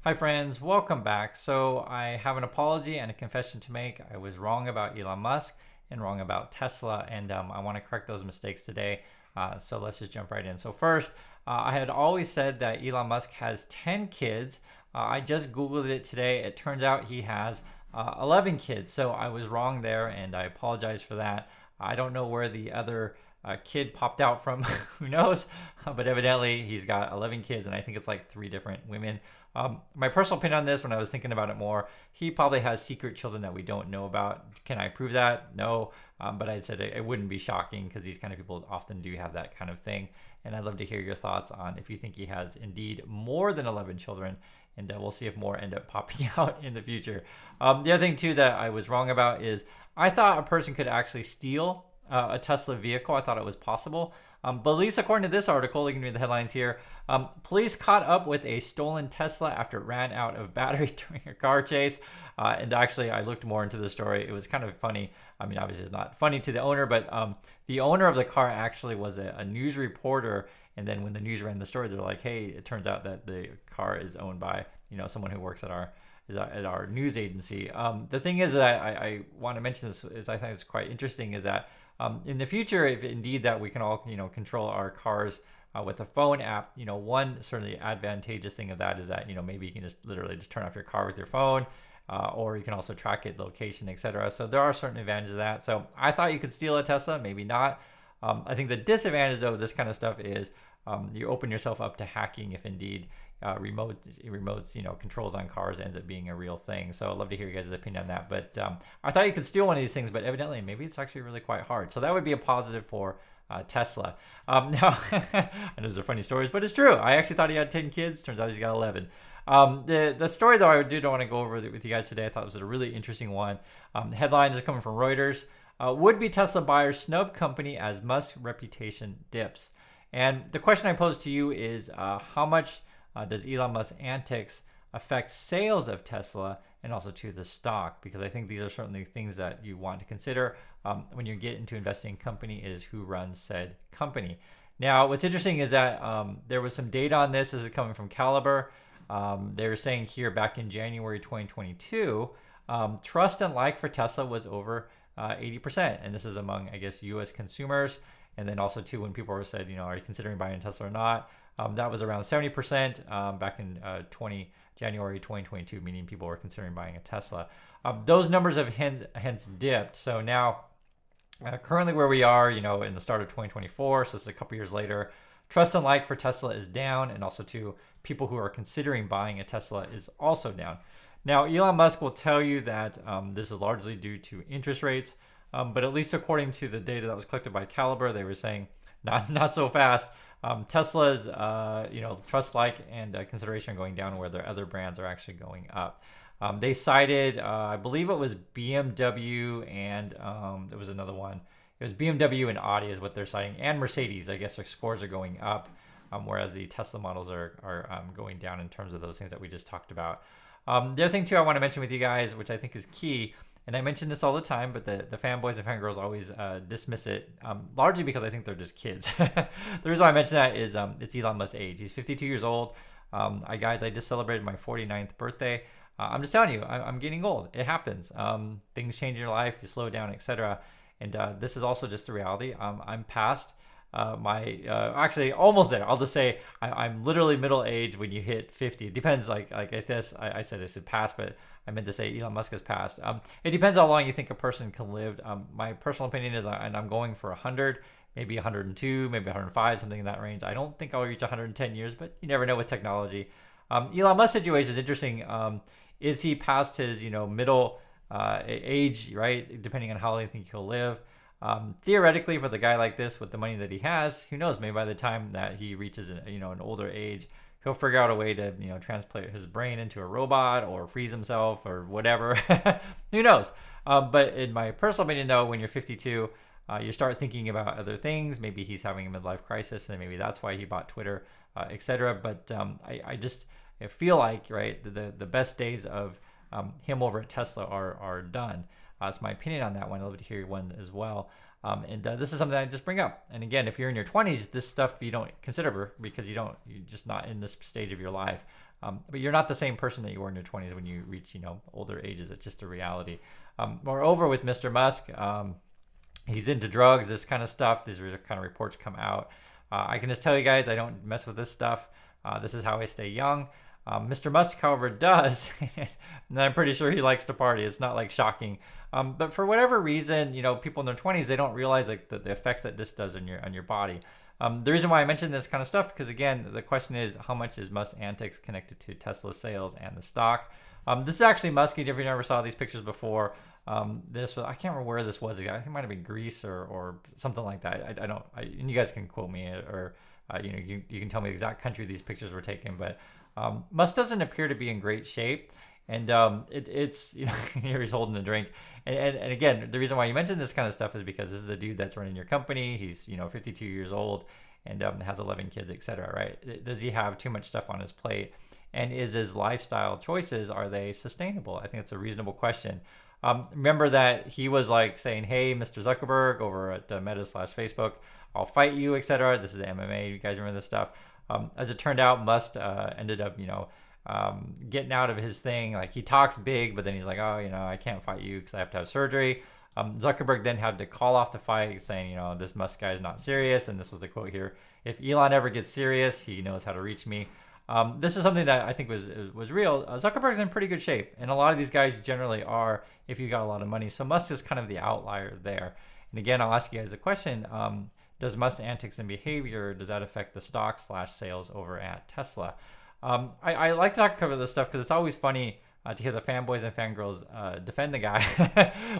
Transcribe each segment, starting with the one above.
Hi friends, welcome back. So I have an apology and a confession to make. I was wrong about Elon Musk and wrong about Tesla, and I want to correct those mistakes today. So let's just jump right in. So first, I had always said that Elon Musk has 10 kids. I just Googled it today. It turns out he has 11 kids. So I was wrong there, and I apologize for that. I don't know where the other kid popped out from. Who knows? But evidently he's got 11 kids, and I think it's like 3 different women. My personal opinion on this, when I was thinking about it more, he probably has secret children that we don't know about. Can I prove that? No. But I said it wouldn't be shocking because these kind of people often do have that kind of thing. And I'd love to hear your thoughts on if you think he has indeed more than 11 children. And we'll see if more end up popping out in the future. The other thing, too, that I was wrong about is I thought a person could actually steal a Tesla vehicle. I thought it was possible. But at least according to this article, you can read the headlines here. Police caught up with a stolen Tesla after it ran out of battery during a car chase. And actually, I looked more into the story. It was kind of funny. I mean, obviously, it's not funny to the owner, but the owner of the car actually was a news reporter. And then when the news ran the story, they're like, "Hey, it turns out that the car is owned by someone who works at our news agency." The thing is that I want to mention this is I think it's quite interesting is that in the future, if indeed that we can all control our cars with the phone app, one certainly advantageous thing of that is that maybe you can just literally just turn off your car with your phone, or you can also track it, location, etc. So there are certain advantages of that. So I thought you could steal a Tesla, maybe not. I think the disadvantage though of this kind of stuff is you open yourself up to hacking if indeed remotes controls on cars ends up being a real thing. So I'd love to hear you guys' opinion on that. But I thought you could steal one of these things, but evidently maybe it's actually really quite hard. So that would be a positive for Tesla. Now, I know those are funny stories, but it's true. I actually thought he had 10 kids. Turns out he's got 11. The story though I do want to go over with you guys today, I thought was a really interesting one. The headline is coming from Reuters. Would-be Tesla buyers snub company as Musk's reputation dips. And the question I pose to you is how much does Elon Musk's antics affect sales of Tesla and also to the stock? Because I think these are certainly things that you want to consider when you get into investing in company is who runs said company. Now, what's interesting is that there was some data on this. This is coming from Caliber. They were saying here back in January 2022, trust and like for Tesla was over 80%. And this is among, I guess, U.S. consumers. And then also, too, when people were said, are you considering buying a Tesla or not? That was around 70% back in January 2022, meaning people were considering buying a Tesla. Those numbers have hence dipped. So now, currently where we are, in the start of 2024, so it's a couple years later, trust and like for Tesla is down. And also, too, people who are considering buying a Tesla is also down. Now, Elon Musk will tell you that this is largely due to interest rates. But at least according to the data that was collected by Caliber, they were saying not so fast. Tesla's trust like and consideration going down where their other brands are actually going up. They cited, I believe it was BMW and there was another one. It was BMW and Audi is what they're citing, and Mercedes. I guess their scores are going up, whereas the Tesla models are going down in terms of those things that we just talked about. The other thing too I want to mention with you guys, which I think is key. And I mention this all the time, but the fanboys and fangirls always dismiss it, largely because I think they're just kids. The reason why I mention that is it's Elon Musk's age. He's 52 years old. I just celebrated my 49th birthday. I'm just telling you, I'm getting old. It happens. Things change in your life. You slow down, etc. And this is also just the reality. I'm past actually almost there. I'll just say I'm literally middle age when you hit 50. It depends. Like at this, I said past, but I meant to say Elon Musk has passed. It depends how long you think a person can live. My personal opinion is, and I'm going for 100, maybe 102, maybe 105, something in that range. I don't think I'll reach 110 years, but you never know with technology. Elon Musk's situation is interesting. Is he past his middle age, right? Depending on how long you think he'll live. Theoretically, for the guy like this with the money that he has, who knows? Maybe by the time that he reaches an older age, he'll figure out a way to transplant his brain into a robot or freeze himself or whatever. Who knows? But in my personal opinion, though, when you're 52, you start thinking about other things. Maybe he's having a midlife crisis, and maybe that's why he bought Twitter, etc. But I feel like the best days of him over at Tesla are done. That's my opinion on that one. I'd love to hear one as well. And this is something that I just bring up. And again, if you're in your 20s, this stuff you don't consider because you're just not in this stage of your life. But you're not the same person that you were in your 20s when you reach, older ages. It's just a reality. Moreover, with Mr. Musk, he's into drugs, this kind of stuff. These are the kind of reports come out. I can just tell you guys, I don't mess with this stuff. This is how I stay young. Mr. Musk, however, does, and I'm pretty sure he likes to party. It's not like shocking. But for whatever reason, people in their 20s, they don't realize like the effects that this does on your body. The reason why I mentioned this kind of stuff, because again, the question is, how much is Musk's antics connected to Tesla sales and the stock? This is actually Musky. If you never saw these pictures before, this was, I can't remember where this was. I think it might have been Greece or something like that. And you guys can quote me, or you can tell me the exact country these pictures were taken. But Musk doesn't appear to be in great shape, and it's here he's holding a drink. And again, the reason why you mentioned this kind of stuff is because this is the dude that's running your company. He's 52 years old and has 11 kids, etc. Right? Does he have too much stuff on his plate? And is his lifestyle choices, are they sustainable? I think it's a reasonable question. Remember that he was like saying, "Hey, Mr. Zuckerberg over at Meta/Facebook, I'll fight you, etc." This is the MMA. You guys remember this stuff? As it turned out, Musk ended up, getting out of his thing. Like, he talks big, but then he's like, "Oh, I can't fight you because I have to have surgery." Zuckerberg then had to call off the fight, saying, "This Musk guy is not serious." And this was the quote here: "If Elon ever gets serious, he knows how to reach me." This is something that I think was real. Zuckerberg's in pretty good shape, and a lot of these guys generally are if you got a lot of money. So Musk is kind of the outlier there. And again, I'll ask you guys a question: does Musk's antics and behavior, does that affect the stock/sales over at Tesla? I like to cover this stuff because it's always funny to hear the fanboys and fangirls defend the guy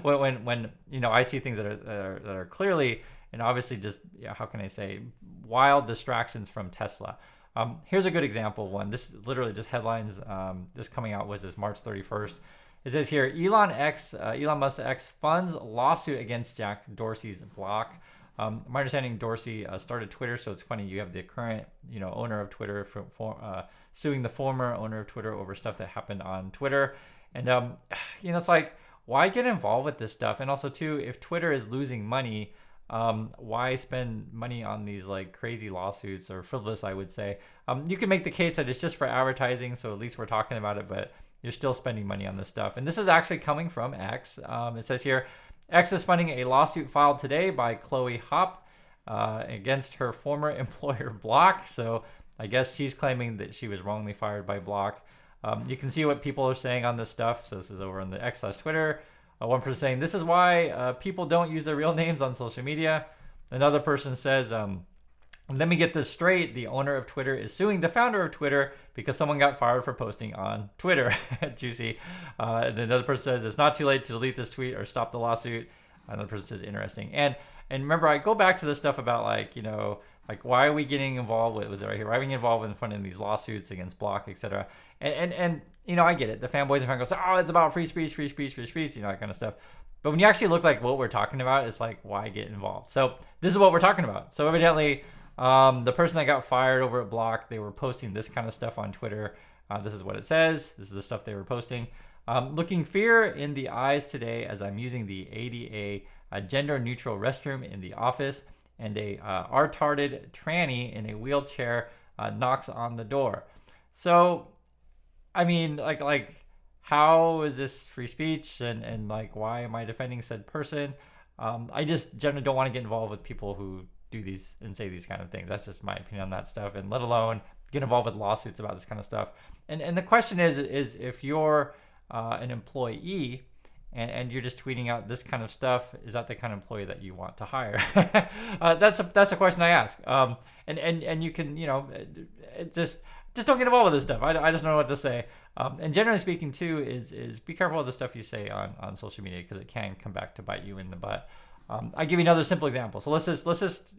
when I see things that are clearly and obviously just how can I say wild distractions from Tesla. Here's a good example of one. This is literally just headlines. This coming out was this March 31st. It says here, Elon Musk X funds lawsuit against Jack Dorsey's block. My understanding, Dorsey started Twitter, so it's funny. You have the current, owner of Twitter suing the former owner of Twitter over stuff that happened on Twitter, and it's like, why get involved with this stuff? And also, too, if Twitter is losing money, why spend money on these like crazy lawsuits or frivolous? I would say you can make the case that it's just for advertising, so at least we're talking about it, but you're still spending money on this stuff. And this is actually coming from X. It says here, X is funding a lawsuit filed today by Chloe Hop against her former employer Block. So I guess she's claiming that she was wrongly fired by Block. You can see what people are saying on this stuff. So this is over on the X/Twitter. One person saying, "This is why people don't use their real names on social media." Another person says, "Let me get this straight. The owner of Twitter is suing the founder of Twitter because someone got fired for posting on Twitter." Juicy. And another person says, "It's not too late to delete this tweet or stop the lawsuit." Another person says, "Interesting." And remember, I go back to this stuff about like why are we getting involved with, was it right here? Why are we getting involved in funding these lawsuits against Block, etc. And I get it. The fanboys and fangirls say, "Oh, it's about free speech, that kind of stuff." But when you actually look like what we're talking about, it's like, why get involved? So this is what we're talking about. So evidently, the person that got fired over at Block, they were posting this kind of stuff on Twitter. This is what it says. This is the stuff they were posting. "Looking fear in the eyes today as I'm using the ADA gender-neutral restroom in the office, and a retarded tranny in a wheelchair knocks on the door." So, I mean, like, how is this free speech? And like, why am I defending said person? I just generally don't want to get involved with people who do these and say these kind of things. That's just my opinion on that stuff, and let alone get involved with lawsuits about this kind of stuff. And the question is if you're an employee and you're just tweeting out this kind of stuff, is that the kind of employee that you want to hire? That's a question I ask. And you can, just don't get involved with this stuff. I just don't know what to say. And generally speaking too is be careful with the stuff you say on social media, because it can come back to bite you in the butt. I'll give you another simple example. So let's just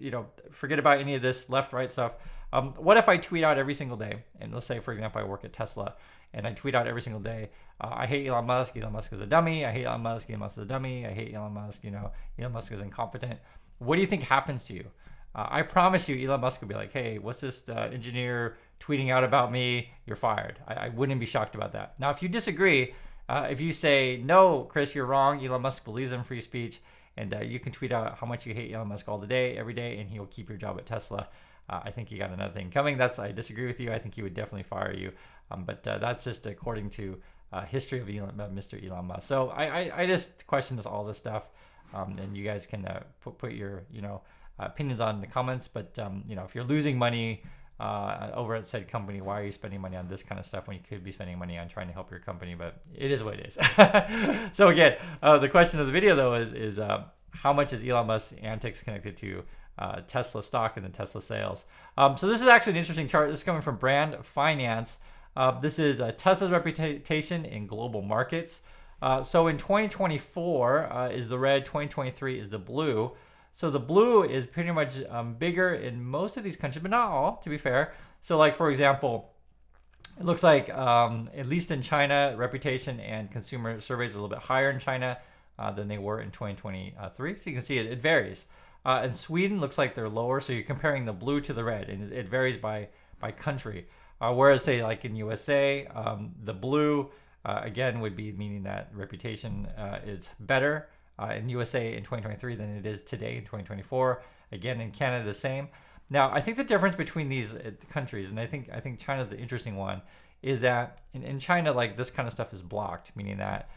forget about any of this left right stuff. What if I tweet out every single day, and let's say for example I work at Tesla, and I tweet out every single day, "I hate Elon Musk. Elon Musk is a dummy. I hate Elon Musk. Elon Musk is a dummy. I hate Elon Musk. Elon Musk is incompetent." What do you think happens to you? I promise you, Elon Musk will be like, "Hey, what's this engineer tweeting out about me? You're fired." I wouldn't be shocked about that. Now, if you disagree, if you say, "No, Chris, you're wrong. Elon Musk believes in free speech," and you can tweet out how much you hate Elon Musk all the day, every day, and he will keep your job at Tesla. I think you got another thing coming. I disagree with you. I think he would definitely fire you. But that's just according to history of Mr. Elon Musk. So I just question all this stuff, and you guys can put your opinions on in the comments. But if you're losing money over at said company, why are you spending money on this kind of stuff when you could be spending money on trying to help your company? But it is what it is. So again, the question of the video though is how much is Elon Musk's antics connected to Tesla stock and the Tesla sales? So this is actually an interesting chart. This is coming from Brand Finance. This is Tesla's reputation in global markets. So in 2024 is the red, 2023 is the blue. So the blue is pretty much bigger in most of these countries, but not all, to be fair. So like, for example, it looks like, at least in China, reputation and consumer surveys are a little bit higher in China than they were in 2023. So you can see it varies. In Sweden, looks like they're lower. So you're comparing the blue to the red, and it varies by country. Whereas, say, like in USA, the blue, again, would be meaning that reputation is better in USA in 2023 than it is today in 2024. Again, in Canada, the same. Now, I think the difference between these countries, and I think China's the interesting one, is that in China, like this kind of stuff is blocked, meaning that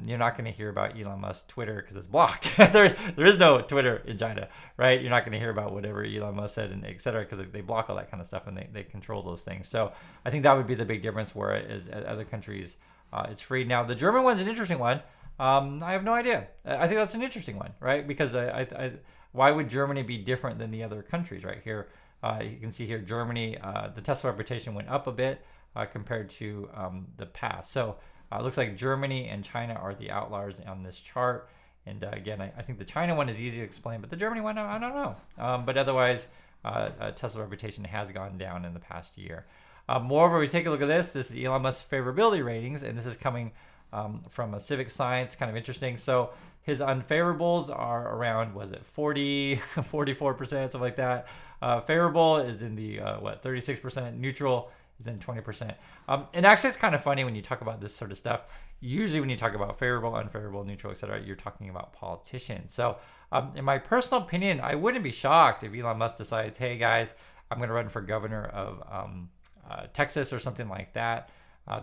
you're not going to hear about Elon Musk Twitter because it's blocked. there is no Twitter in China, right? You're not going to hear about whatever Elon Musk said and et cetera, because they block all that kind of stuff and they control those things. So I think that would be the big difference, whereas other countries, it's free. Now, the German one's an interesting one. I have no idea. I think that's an interesting one, right? Because why would Germany be different than the other countries, right? Here, you can see here, Germany, the Tesla reputation went up a bit compared to the past. So it looks like Germany and China are the outliers on this chart. And again, I think the China one is easy to explain, but the Germany one, I don't know. But otherwise, Tesla reputation has gone down in the past year. Moreover, we take a look at this. This is Elon Musk's favorability ratings, and this is coming from a Civic Science, kind of interesting. So his unfavorables are around, was it 40, 44%, something like that. Favorable is in the, 36%. Neutral is in 20%. And actually, it's kind of funny when you talk about this sort of stuff. Usually when you talk about favorable, unfavorable, neutral, etc., you're talking about politicians. So in my personal opinion, I wouldn't be shocked if Elon Musk decides, hey guys, I'm going to run for governor of Texas or something like that.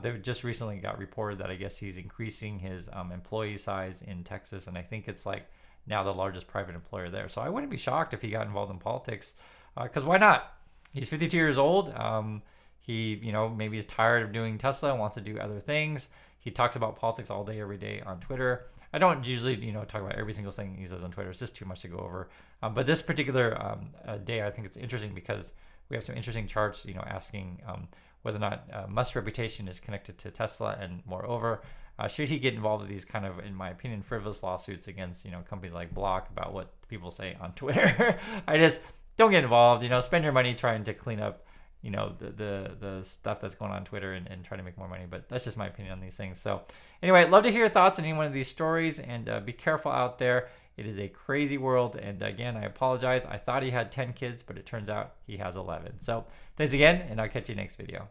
They just recently got reported that I guess he's increasing his employee size in Texas. And I think it's like now the largest private employer there. So I wouldn't be shocked if he got involved in politics, because why not? He's 52 years old. He, maybe is tired of doing Tesla and wants to do other things. He talks about politics all day, every day on Twitter. I don't usually, talk about every single thing he says on Twitter. It's just too much to go over. But this particular day, I think it's interesting because we have some interesting charts, asking whether or not Musk's reputation is connected to Tesla, and moreover, should he get involved with these kind of, in my opinion, frivolous lawsuits against, companies like Block about what people say on Twitter. I just don't get involved. Spend your money trying to clean up the stuff that's going on Twitter and try to make more money. But that's just my opinion on these things. So anyway, I'd love to hear your thoughts on any one of these stories, and be careful out there. It is a crazy world. And again, I apologize. I thought he had 10 kids, but it turns out he has 11. So thanks again, and I'll catch you next video.